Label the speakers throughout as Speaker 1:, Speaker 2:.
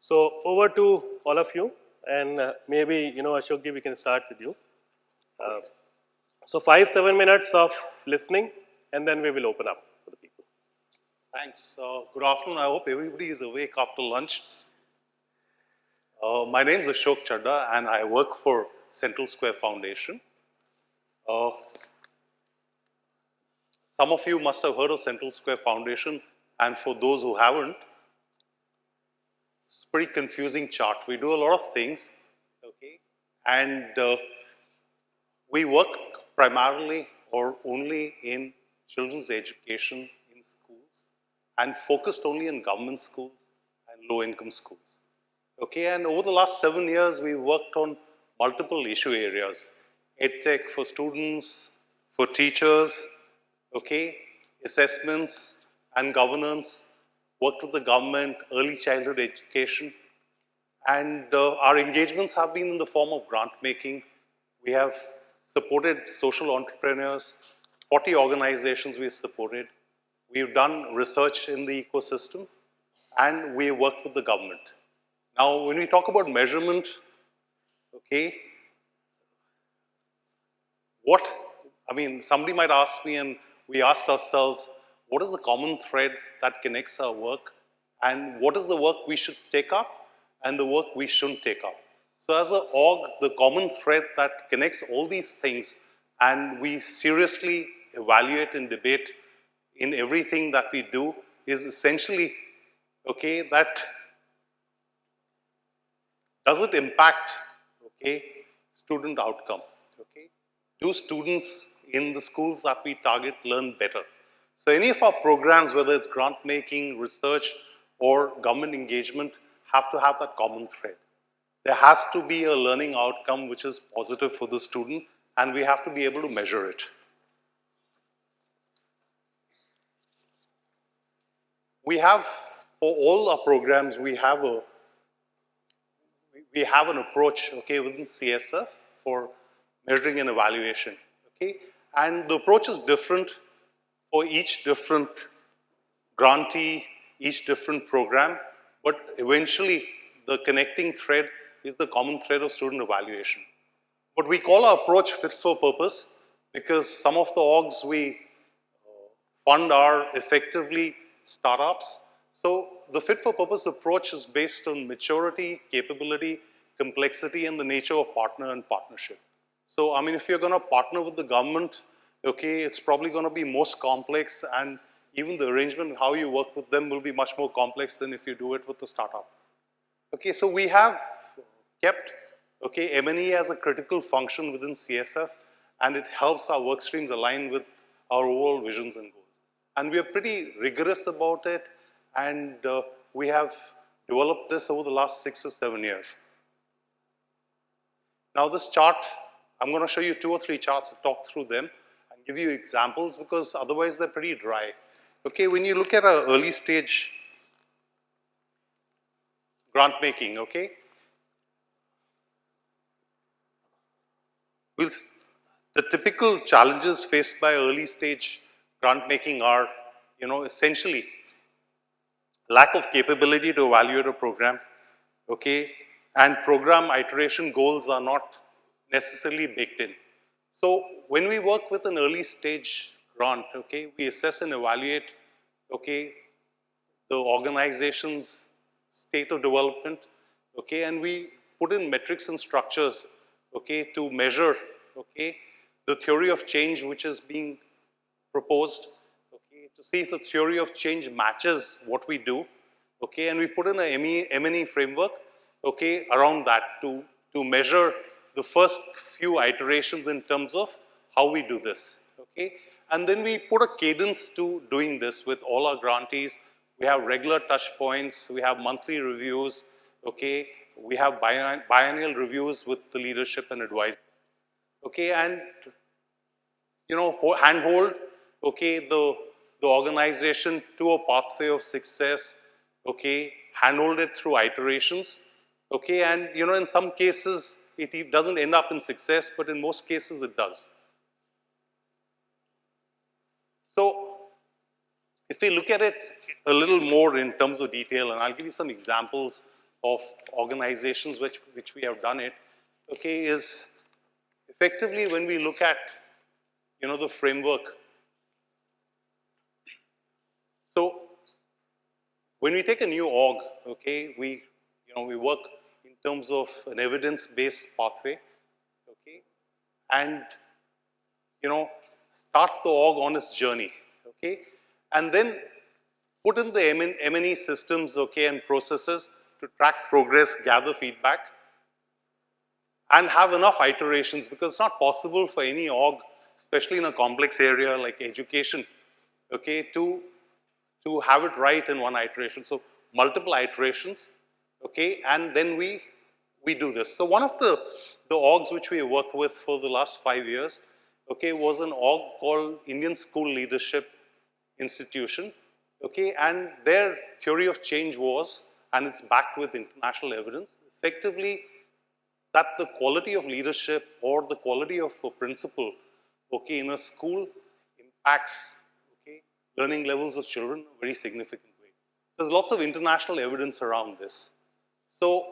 Speaker 1: So over to all of you, and maybe Ashokji, we can start with you. So 5-7 minutes of listening, and then we will open up for the people.
Speaker 2: Thanks. Good afternoon. I hope everybody is awake after lunch. My name is Ashok Chadda, and I work for Central Square Foundation. Some of you must have heard of Central Square Foundation, and for those who haven't, it's a pretty confusing chart. We do a lot of things, okay, and we work primarily or only in children's education in schools and focused only in government schools and low-income schools. Okay, and over the last 7 years, we worked on multiple issue areas. EdTech for students, for teachers, okay, assessments and governance, worked with the government, early childhood education, and our engagements have been in the form of grant making. We have supported social entrepreneurs, 40 organizations we have supported. We've done research in the ecosystem, and we worked with the government. Now, when we talk about measurement, okay, somebody might ask me, and we asked ourselves, what is the common thread that connects our work, and what is the work we should take up, and the work we shouldn't take up? So as an org, the common thread that connects all these things, and we seriously evaluate and debate in everything that we do, is essentially, okay, that does it impact, okay, student outcome, okay? Do students in the schools that we target learn better? So any of our programs, whether it's grant making, research, or government engagement, have to have that common thread. There has to be a learning outcome which is positive for the student, and we have to be able to measure it. We have, for all our programs, we have an approach, okay, within CSF for measuring and evaluation, okay? And the approach is different for each different grantee, each different program, but eventually the connecting thread is the common thread of student evaluation. But we call our approach fit for purpose because some of the orgs we fund are effectively startups. So the fit for purpose approach is based on maturity, capability, complexity, and the nature of partner and partnership. So, I mean, if you're going to partner with the government, okay, it's probably going to be most complex, and even the arrangement, how you work with them will be much more complex than if you do it with the startup. Okay, so we have kept, okay, M&E as a critical function within CSF, and it helps our work streams align with our overall visions and goals. And we are pretty rigorous about it, and we have developed this over the last 6 or 7 years. Now this chart, I'm going to show you 2 or 3 charts and talk through them and give you examples because otherwise they're pretty dry. Okay, when you look at our early stage grant making, okay, the typical challenges faced by early stage grant making are, essentially lack of capability to evaluate a program, okay, and program iteration goals are not necessarily baked in. So when we work with an early stage grant, okay, we assess and evaluate, okay, the organization's state of development, okay, and we put in metrics and structures, okay, to measure, okay, the theory of change which is being proposed, okay, to see if the theory of change matches what we do, okay, and we put in a M&E framework, okay, around that to measure the first few iterations in terms of how we do this, okay, and then we put a cadence to doing this with all our grantees. We have regular touch points, we have monthly reviews, okay, we have biennial reviews with the leadership and advisors, okay, and handhold, okay, the organization to a pathway of success, okay, handhold it through iterations, okay, and in some cases it doesn't end up in success, but in most cases it does. So if we look at it a little more in terms of detail, and I'll give you some examples of organizations which we have done it, okay, is effectively when we look at, the framework. So when we take a new org, okay, we work in terms of an evidence-based pathway, okay, and, start the org on its journey, okay, and then put in the M&E systems, okay, and processes to track progress, gather feedback, and have enough iterations, because it's not possible for any org, especially in a complex area like education, okay, to have it right in one iteration. So multiple iterations, okay, and then we do this. So one of the orgs which we worked with for the last 5 years, okay, was an org called Indian School Leadership Institution, okay, and their theory of change was, and it's backed with international evidence, effectively that the quality of leadership or the quality of a principal, okay, in a school impacts, okay, learning levels of children in a very significant way. There's lots of international evidence around this. So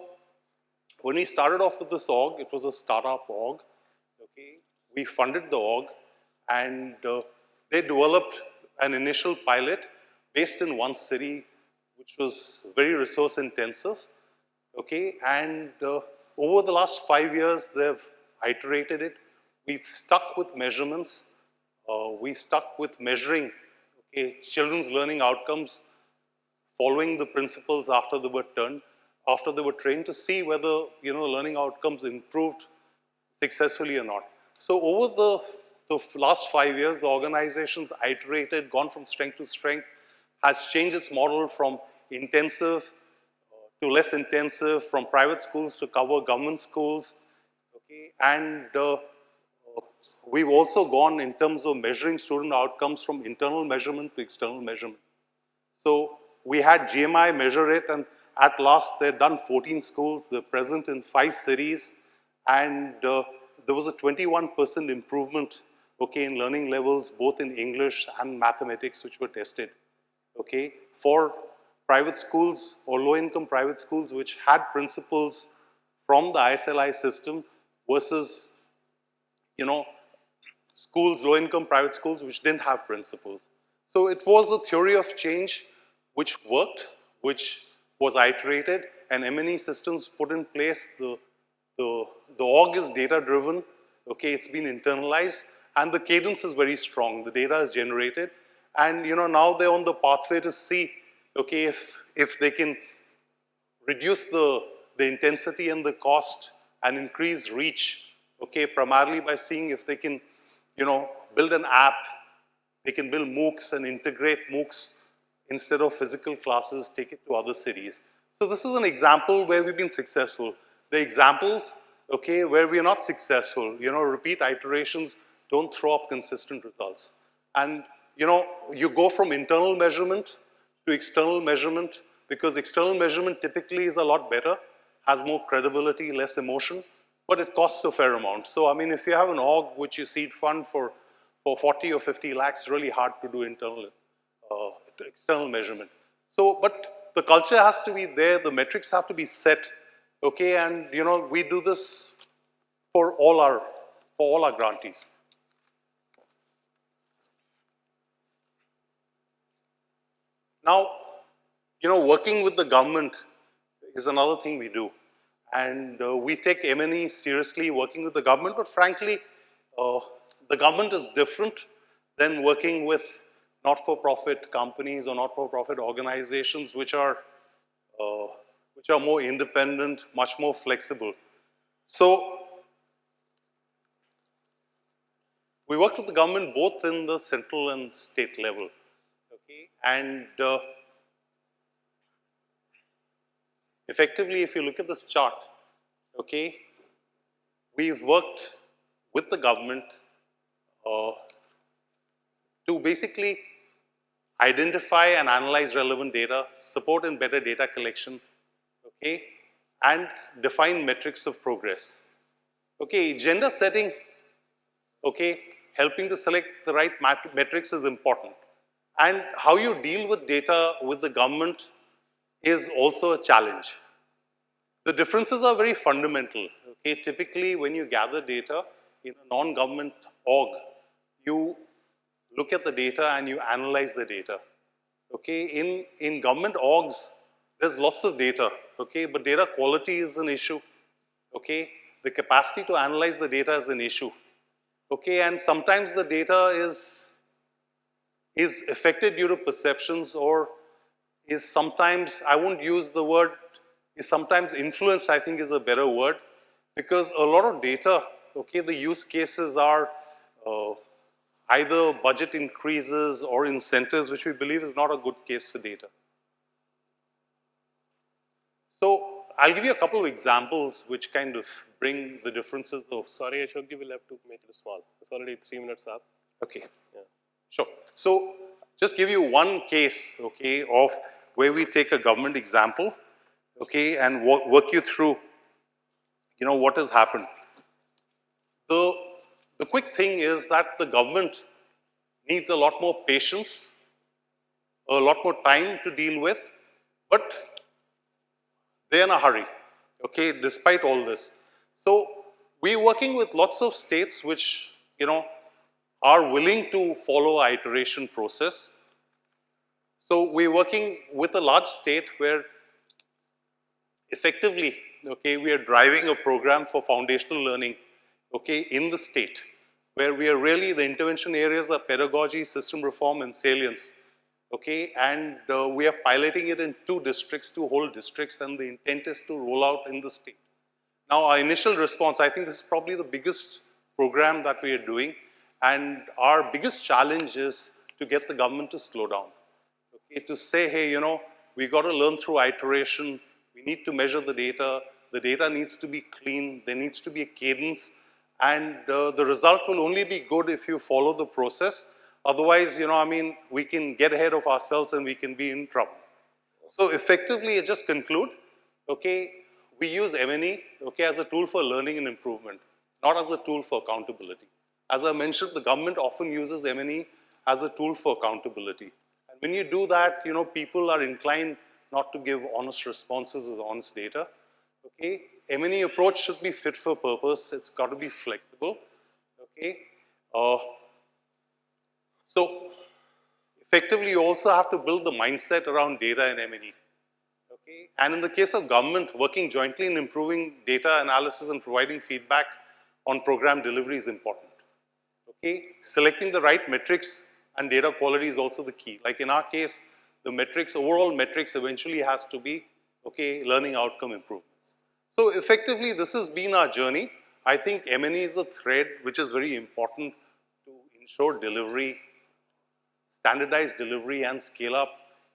Speaker 2: when we started off with this org, it was a startup org, okay, we funded the org, and they developed an initial pilot based in one city, which was very resource intensive, okay, and over the last 5 years, they've iterated it. We stuck with measurements. We stuck with measuring, okay, children's learning outcomes, following the principles after they were trained to see whether, learning outcomes improved successfully or not. So over the last 5 years, the organization's iterated, gone from strength to strength, has changed its model from intensive to less intensive, from private schools to cover government schools, okay, and we've also gone in terms of measuring student outcomes from internal measurement to external measurement. So we had GMI measure it, and at last they've done 14 schools, they're present in 5 cities, and there was a 21% improvement, okay, in learning levels, both in English and mathematics, which were tested, okay, for private schools or low-income private schools which had principals from the ISLI system versus, schools, low-income private schools which didn't have principals. So it was a theory of change which worked, which was iterated, and M&E systems put in place. The org is data-driven, okay, it's been internalized, and the cadence is very strong. The data is generated, and now they're on the pathway to see, okay, if they can reduce the intensity and the cost and increase reach, okay, primarily by seeing if they can, build an app, they can build MOOCs and integrate MOOCs instead of physical classes, take it to other cities. So this is an example where we've been successful. The examples, okay, where we are not successful, repeat iterations don't throw up consistent results. And, you go from internal measurement to external measurement, because external measurement typically is a lot better, has more credibility, less emotion, but it costs a fair amount. So, I mean, if you have an org which you seed fund for 40 or 50 lakhs, it's really hard to do external measurement. So, but the culture has to be there, the metrics have to be set, okay, and we do this for all our grantees. Now, working with the government is another thing we do. And we take M&E seriously, working with the government, but frankly, the government is different than working with not-for-profit companies or not-for-profit organizations which are more independent, much more flexible. So, we work with the government both in the central and state level. Okay, and effectively, if you look at this chart, okay, we've worked with the government to basically identify and analyze relevant data, support in better data collection, okay, and define metrics of progress. Okay, agenda setting, okay, helping to select the right metrics is important. And how you deal with data with the government is also a challenge. The differences are very fundamental. Okay, typically when you gather data in a non-government org, you look at the data and you analyze the data. Okay, in government orgs, there's lots of data. Okay, but data quality is an issue. Okay, the capacity to analyze the data is an issue. Okay, and sometimes the data is affected due to perceptions, or is sometimes, I won't use the word, is sometimes influenced, I think is a better word, because a lot of data, okay, the use cases are either budget increases or incentives, which we believe is not a good case for data. So I'll give you a couple of examples which kind of bring the differences of.
Speaker 1: Sorry, Ashok, we'll have to make it small. It's already 3 minutes up.
Speaker 2: Okay, sure. So just give you one case, okay, of where we take a government example, okay, and work you through, you know, what has happened. The quick thing is that the government needs a lot more patience, a lot more time to deal with, but they're in a hurry, okay, despite all this. So we're working with lots of states which, you know, are willing to follow our iteration process. So we're working with a large state where effectively, okay, we are driving a program for foundational learning, okay, in the state, where we are really, the intervention areas are pedagogy, system reform, and salience, okay, and we are piloting it in 2 districts, 2 whole districts, and the intent is to roll out in the state. Now, our initial response, I think this is probably the biggest program that we are doing, and our biggest challenge is to get the government to slow down, okay, to say, hey, you know, we got to learn through iteration, we need to measure the data needs to be clean, there needs to be a cadence, and the result will only be good if you follow the process. Otherwise, you know, I mean, we can get ahead of ourselves and we can be in trouble. So effectively, I just conclude, okay, we use M&E, okay, as a tool for learning and improvement, not as a tool for accountability. As I mentioned, the government often uses M&E as a tool for accountability. And when you do that, you know, people are inclined not to give honest responses with honest data. Okay, M&E approach should be fit for purpose. It's got to be flexible. Okay, so effectively, you also have to build the mindset around data and M&E. Okay, and in the case of government, working jointly in improving data analysis and providing feedback on program delivery is important. Okay, selecting the right metrics and data quality is also the key. Like in our case, the metrics, overall metrics eventually has to be, okay, learning outcome improvements. So effectively, this has been our journey. I think M&E is a thread which is very important to ensure delivery, standardized delivery and scale up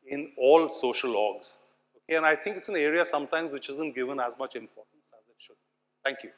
Speaker 2: in all social orgs. Okay, and I think it's an area sometimes which isn't given as much importance as it should. Thank you.